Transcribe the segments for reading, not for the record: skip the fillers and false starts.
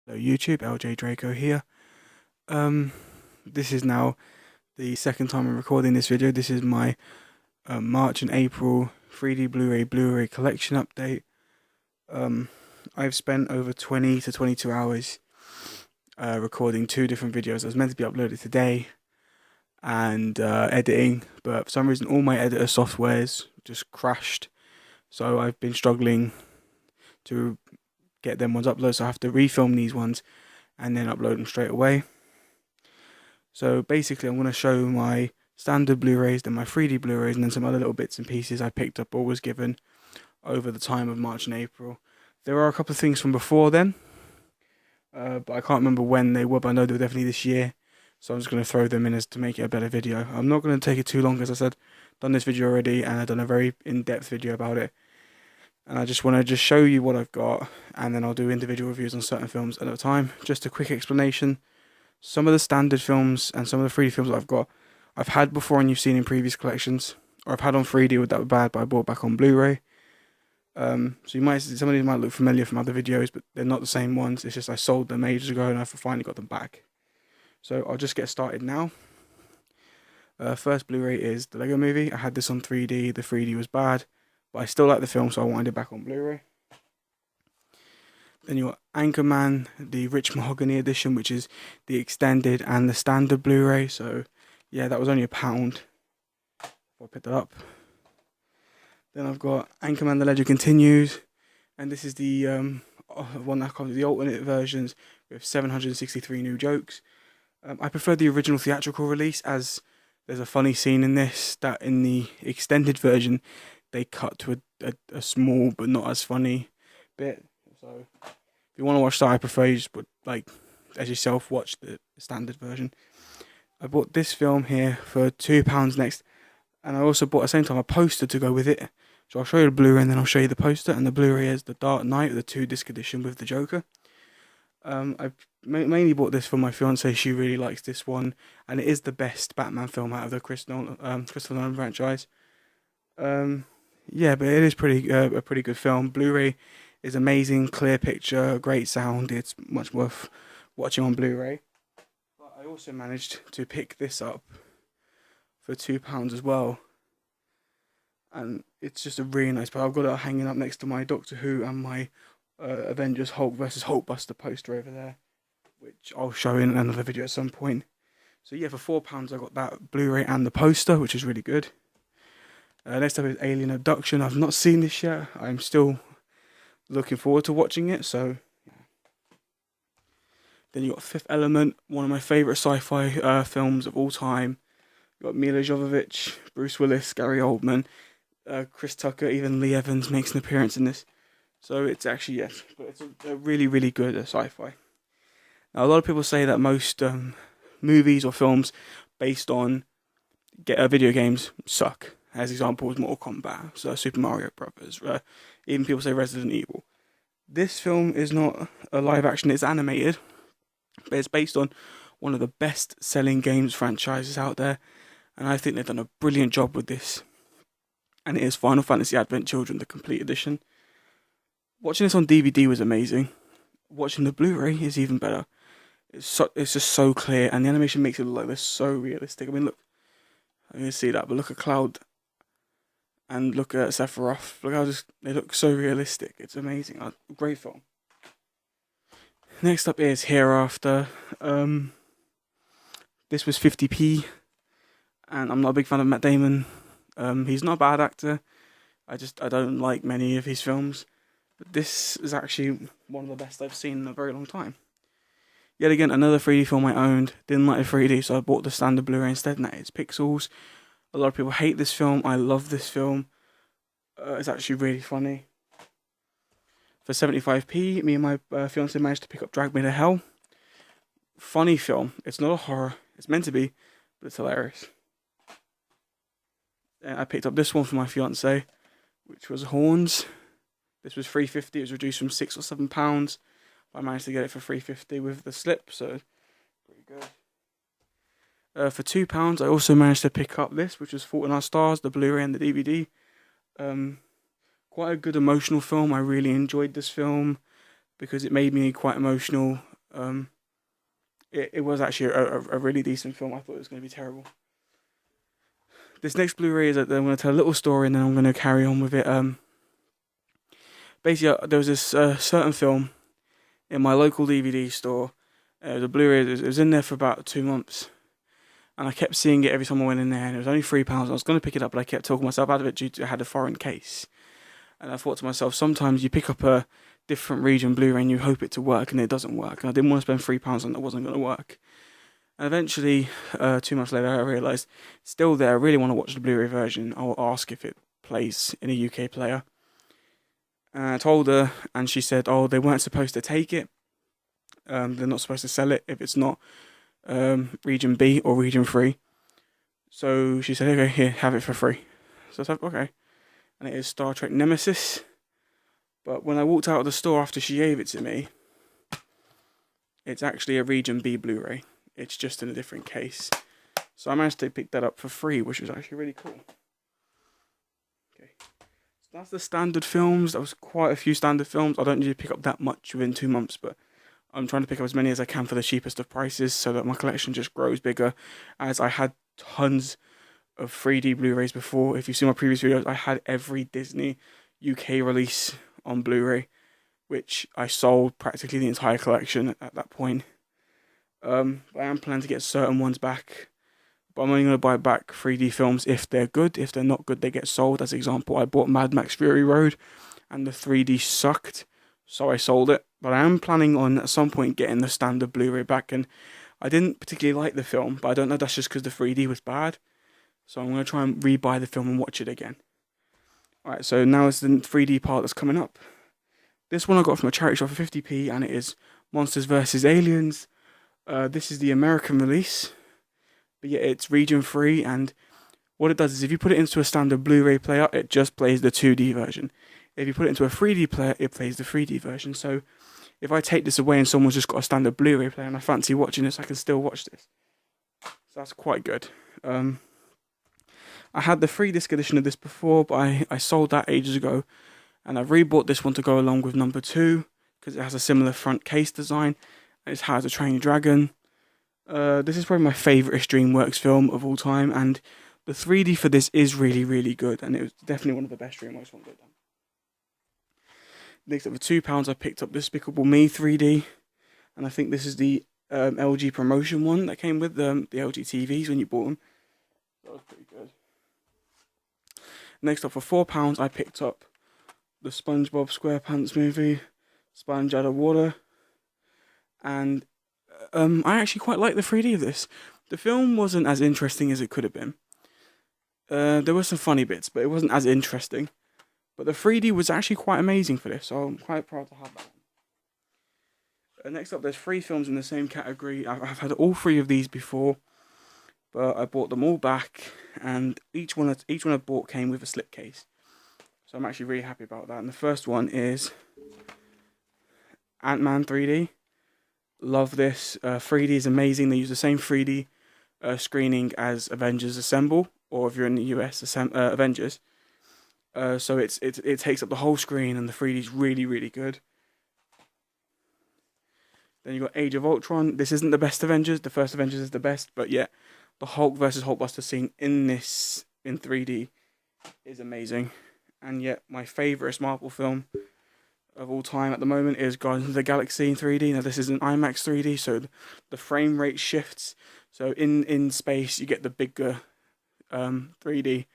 Hello YouTube, LJ Draco here. Um, this is now the second time I'm recording this video. This is my March and April 3D Blu-ray collection update. I've spent over 20 to 22 hours recording two different videos. I was meant to be uploaded today and editing, but for some reason all my editor softwares just crashed. So I've been struggling to get them ones uploaded, so I have to refilm these ones and then upload them straight away. So basically I'm going to show my standard Blu-rays, then my 3D Blu-rays, and then some other little bits and pieces I picked up or was given over the time of March and April. There are a couple of things from before then, but I can't remember when they were, but I know they were definitely this year, so I'm just going to throw them in as to make it a better video. I'm not going to take it too long, as I said, I've done this video already and I've done a very in-depth video about it. And I just want to show you what I've got, and then I'll do individual reviews on certain films at a time. Just a quick explanation. Some of the standard films and some of the 3D films that I've got, I've had before and you've seen in previous collections, or I've had on 3D that were bad, but I bought back on Blu-ray. So some of these might look familiar from other videos, but they're not the same ones. It's just I sold them ages ago and I finally got them back. So I'll just get started now. First Blu-ray is the Lego Movie. I had this on 3D. The 3D was bad, but I still like the film, so I wanted it back on Blu-ray. Then you got Anchorman, the Rich Mahogany edition, which is the extended and the standard Blu-ray. So yeah, that was only £1. I picked that up. Then I've got Anchorman: The Legend Continues, and this is the one that comes with the alternate versions with 763 new jokes. I prefer the original theatrical release, as there's a funny scene in this that in the extended version they cut to a small but not as funny bit. So if you want to watch that, I prefer you just as yourself watch the standard version. I bought this film here for £2 next, and I also bought at the same time a poster to go with it. So I'll show you the Blu-ray and then I'll show you the poster. And the Blu-ray is the Dark Knight, the 2-disc edition with the Joker. I mainly bought this for my fiance. She really likes this one, and it is the best Batman film out of the Christopher Nolan franchise. Yeah, but it is a pretty good film. Blu-ray is amazing, clear picture, great sound. It's much worth watching on Blu-ray. But I also managed to pick this up for £2 as well, and it's just a really nice. But I've got it hanging up next to my Doctor Who and my Avengers Hulk vs Hulkbuster poster over there, which I'll show in another video at some point. So yeah, for £4 I got that Blu-ray and the poster, which is really good. Next up is Alien Abduction. I've not seen this yet. I'm still looking forward to watching it. So yeah. Then you got Fifth Element, one of my favourite sci-fi films of all time. You got Mila Jovovich, Bruce Willis, Gary Oldman, Chris Tucker, even Lee Evans makes an appearance in this. So it's actually, yes, but it's a really, really good sci-fi. Now, a lot of people say that most movies or films based on video games suck. As examples, Mortal Kombat, so Super Mario Brothers, even people say Resident Evil. This film is not a live action, it's animated, but it's based on one of the best selling games franchises out there, and I think they've done a brilliant job with this. And it is Final Fantasy Advent Children, the complete edition. Watching this on DVD was amazing. Watching the Blu-ray is even better. It's just so clear, and the animation makes it look like they're so realistic. I mean, look, I can see that, but look at Cloud and look at Sephiroth. Look how they look so realistic. It's amazing. Great film. Next up is Hereafter. This was 50p, and I'm not a big fan of Matt Damon. He's not a bad actor. I don't like many of his films, but this is actually one of the best I've seen in a very long time. Yet again, another 3D film I owned. Didn't like the 3D, so I bought the standard Blu-ray instead, and that is Pixels. A lot of people hate this film. I love this film. It's actually really funny. For 75p, me and my fiance managed to pick up Drag Me to Hell. Funny film. It's not a horror. It's meant to be, but it's hilarious. And I picked up this one for my fiance, which was Horns. This was £3.50. It was reduced from £6 or £7. I managed to get it for £3.50 with the slip, so pretty good. For £2, I also managed to pick up this, which was Fault in Our Stars, the Blu-ray and the DVD. Quite a good emotional film. I really enjoyed this film because it made me quite emotional It was actually a really decent film. I thought it was going to be terrible. This next Blu-ray is that I'm going to tell a little story and then I'm going to carry on with it. Basically, there was this certain film in my local DVD store. The Blu-ray, it was in there for about 2 months. And I kept seeing it every time I went in there, and it was only £3. I was going to pick it up, but I kept talking myself out of it due to it had a foreign case. And I thought to myself, sometimes you pick up a different region Blu-ray and you hope it to work, and it doesn't work. And I didn't want to spend £3 on that wasn't going to work. And eventually, 2 months later, I realised, still there, I really want to watch the Blu-ray version. I'll ask if it plays in a UK player. And I told her, and she said, oh, they weren't supposed to take it. They're not supposed to sell it if it's not region B or region 3. So she said, okay, here, have it for free. So I said, okay. And it is Star Trek Nemesis. But when I walked out of the store after she gave it to me, it's actually a region B Blu-ray. It's just in a different case. So I managed to pick that up for free, which was actually really cool. Okay. So that's the standard films. That was quite a few standard films. I don't usually pick up that much within 2 months, but I'm trying to pick up as many as I can for the cheapest of prices so that my collection just grows bigger, as I had tons of 3D Blu-rays before. If you see my previous videos, I had every Disney UK release on Blu-ray, which I sold practically the entire collection at that point. I am planning to get certain ones back, but I'm only going to buy back 3D films if they're good. If they're not good, they get sold. As an example, I bought Mad Max Fury Road, and the 3D sucked, so I sold it. But I am planning on at some point getting the standard Blu-ray back, and I didn't particularly like the film, but I don't know if that's just because the 3D was bad. So I'm going to try and re-buy the film and watch it again. Alright, so now it's the 3D part that's coming up. This one I got from a charity shop for 50p, and it is Monsters vs. Aliens. This is the American release, but yeah, it's region 3, and what it does is if you put it into a standard Blu-ray player, it just plays the 2D version. If you put it into a 3D player, it plays the 3D version. So if I take this away and someone's just got a standard Blu-ray player and I fancy watching this, I can still watch this. So that's quite good. I had the 3-disc edition of this before, but I sold that ages ago, and I've rebought this one to go along with number 2 because it has a similar front case design. It's How to Train Your Dragon. This is probably my favourite DreamWorks film of all time, and the 3D for this is really, really good, and it was definitely one of the best DreamWorks ones they've done. Next up, for £2, I picked up Despicable Me 3D, and I think this is the LG promotion one that came with the LG TVs when you bought them. That was pretty good. Next up, for £4, I picked up the SpongeBob SquarePants movie, Sponge Out of Water. And I actually quite like the 3D of this. The film wasn't as interesting as it could have been. There were some funny bits, but it wasn't as interesting. But the 3D was actually quite amazing for this, so I'm quite proud to have that one. Next up, there's 3 films in the same category. I've had all 3 of these before, but I bought them all back, and each one I bought came with a slipcase. So I'm actually really happy about that. And the first one is Ant-Man 3D. Love this. 3D is amazing. They use the same 3D screening as Avengers Assemble, or if you're in the US, Avengers. So it takes up the whole screen, and the 3D is really, really good. Then you got Age of Ultron. This isn't the best Avengers. The first Avengers is the best, but yeah, the Hulk versus Hulkbuster scene in 3D is amazing. And yet, my favourite Marvel film of all time at the moment is Guardians of the Galaxy in 3D. Now this is an IMAX 3D, so the frame rate shifts. So in space you get the bigger 3D,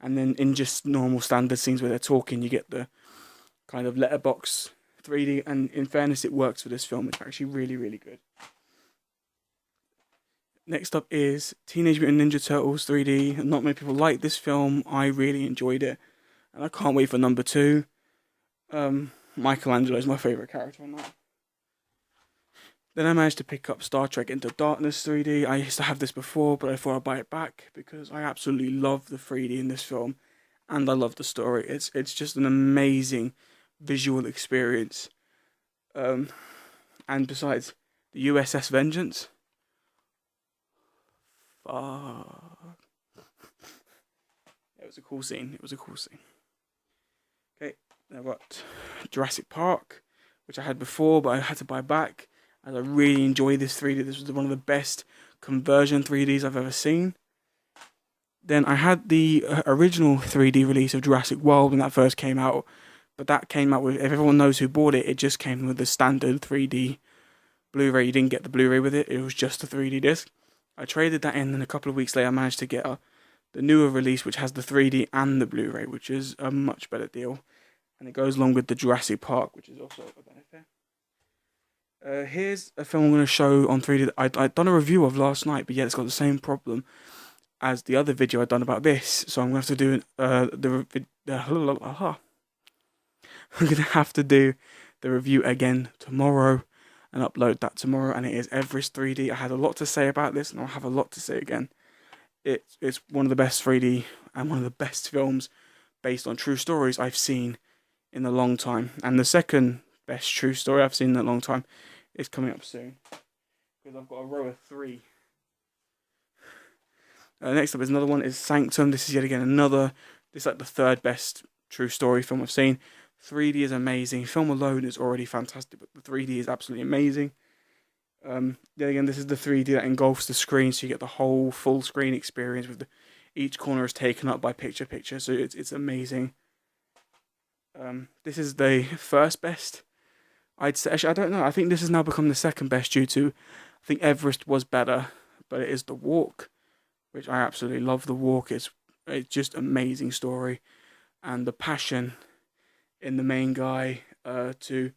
and then in just normal standard scenes where they're talking, you get the kind of letterbox 3D. And in fairness, it works for this film. It's actually really, really good. Next up is Teenage Mutant Ninja Turtles 3D. Not many people like this film. I really enjoyed it, and I can't wait for number 2. Michelangelo is my favourite character in that. Then I managed to pick up Star Trek Into Darkness 3D. I used to have this before, but I thought I'd buy it back because I absolutely love the 3D in this film, and I love the story. It's just an amazing visual experience. And besides, the USS Vengeance. Fuck. It was a cool scene. Okay, I've got Jurassic Park, which I had before, but I had to buy back. as I really enjoy this 3D. This was one of the best conversion 3Ds I've ever seen. Then I had the original 3D release of Jurassic World when that first came out, but that came out with, if everyone knows who bought it, it just came with the standard 3D Blu-ray. You didn't get the Blu-ray with it, it was just a 3D disc. I traded that in, and a couple of weeks later I managed to get the newer release, which has the 3D and the Blu-ray, which is a much better deal. And it goes along with the Jurassic Park, which is also a benefit. Here's a film I'm going to show on 3D that I'd done a review of last night, but yet it's got the same problem as the other video I'd done about this. So I'm going to have to do I'm going to have to do the review again tomorrow and upload that tomorrow. And it is Everest 3D. I had a lot to say about this, and I'll have a lot to say again. It's one of the best 3D and one of the best films based on true stories I've seen in a long time. And the second best true story I've seen in a long time is coming up soon, because I've got a row of 3. Next up is another one, is Sanctum. This is yet again another, this is like the third best true story film I've seen. 3D is amazing. Film alone is already fantastic, but the 3D is absolutely amazing. Yet again, this is the 3D that engulfs the screen, so you get the whole full screen experience with each corner is taken up by picture, so it's amazing. This is the first best, I'd say. Actually, I don't know. I think this has now become the second best due to, I think Everest was better, but it is The Walk, which I absolutely love. The Walk is just amazing story, and the passion in the main guy into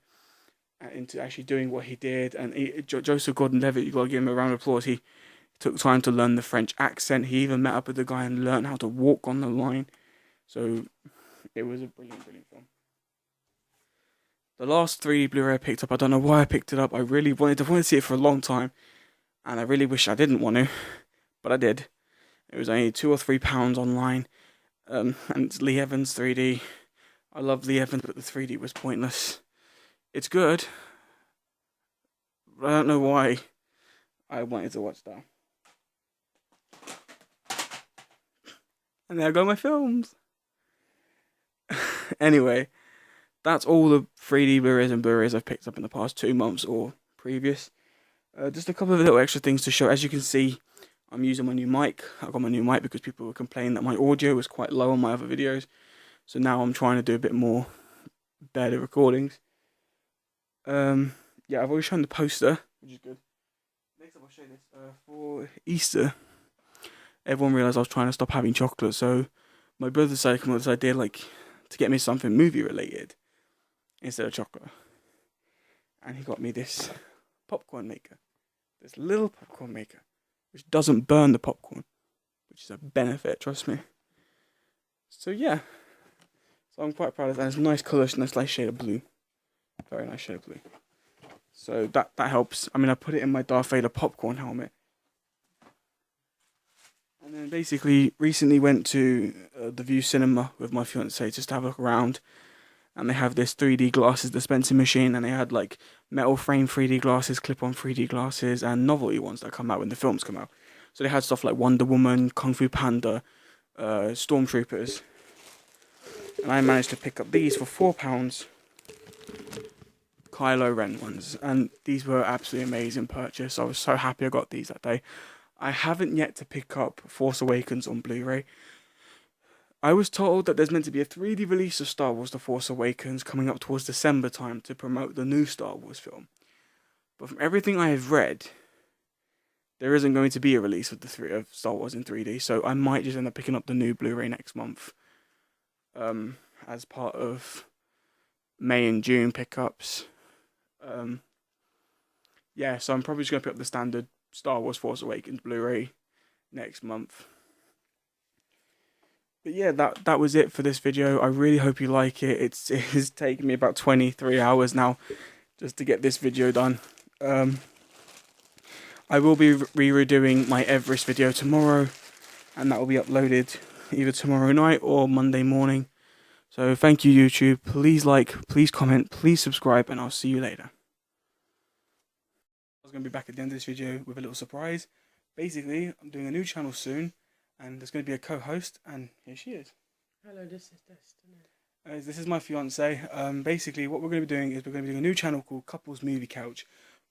actually doing what he did. And Joseph Gordon-Levitt, you got to give him a round of applause. He took time to learn the French accent. He even met up with the guy and learned how to walk on the line. So it was a brilliant film. The last 3D Blu-ray I picked up, I don't know why I picked it up. I really wanted to see it for a long time, and I really wish I didn't want to, but I did. It was only £2 or £3 online, and it's Lee Evans 3D. I love Lee Evans, but the 3D was pointless. It's good, but I don't know why I wanted to watch that. And there go my films. Anyway, that's all the 3D Blu-rays and Blu-rays I've picked up in the past 2 months or previous. Just a couple of little extra things to show. As you can see, I'm using my new mic. I got my new mic because people were complaining that my audio was quite low on my other videos. So now I'm trying to do a bit more better recordings. Yeah, I've already shown the poster, which is good. Next up, I'll show you this. For Easter, everyone realised I was trying to stop having chocolate, so my brother decided to come up with this idea, like, to get me something movie related instead of chocolate. And he got me this popcorn maker. This little popcorn maker, which doesn't burn the popcorn, which is a benefit, trust me. So yeah, so I'm quite proud of that. It's a nice colour, nice shade of blue. Very nice shade of blue. So that helps. I mean, I put it in my Darth Vader popcorn helmet. And then basically, recently went to the View Cinema with my fiance just to have a look around. And they have this 3D glasses dispensing machine, and they had like metal frame 3D glasses, clip-on 3D glasses, and novelty ones that come out when the films come out. So they had stuff like Wonder Woman, Kung Fu Panda, Stormtroopers. And I managed to pick up these for £4. Kylo Ren ones, and these were absolutely amazing purchase. I was so happy I got these that day. I haven't yet to pick up Force Awakens on Blu-ray. I was told that there's meant to be a 3D release of Star Wars The Force Awakens coming up towards December time to promote the new Star Wars film. But from everything I have read, there isn't going to be a release of of Star Wars in 3D, so I might just end up picking up the new Blu-ray next month. As part of May and June pickups. Yeah, so I'm probably just going to pick up the standard Star Wars Force Awakens Blu-ray next month. But yeah, that was it for this video. I really hope you like it. It has taken me about 23 hours now just to get this video done. I will be redoing my Everest video tomorrow, and that will be uploaded either tomorrow night or Monday morning. So thank you, YouTube. Please like, please comment, please subscribe, and I'll see you later. I was going to be back at the end of this video with a little surprise. Basically, I'm doing a new channel soon, and there's going to be a co-host, and here she is. Hello, this is Destiny. This is my fiance. Basically, what we're going to be doing is we're going to be doing a new channel called Couples Movie Couch,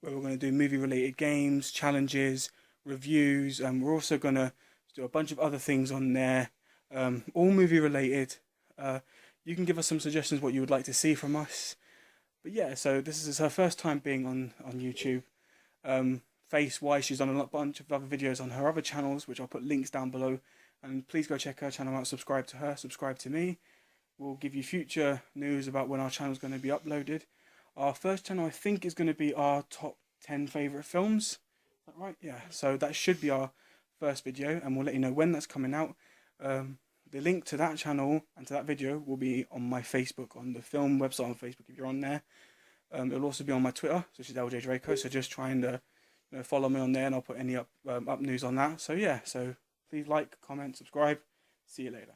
where we're going to do movie-related games, challenges, reviews, and we're also going to do a bunch of other things on there, all movie-related. You can give us some suggestions what you would like to see from us. But yeah, so this is her first time being on YouTube. Face-wise, she's done a bunch of other videos on her other channels, which I'll put links down below. And please go check her channel out, subscribe to her, subscribe to me. We'll give you future news about when our channel is going to be uploaded. Our first channel, I think, is going to be our top 10 favourite films. Is that right? Yeah, so that should be our first video, and we'll let you know when that's coming out. The link to that channel and to that video will be on my Facebook, on the film website on Facebook if you're on there. It'll also be on my Twitter, which is LJ Draco, so just try and follow me on there, and I'll put any up news on that. So yeah, so please like, comment, subscribe. See you later.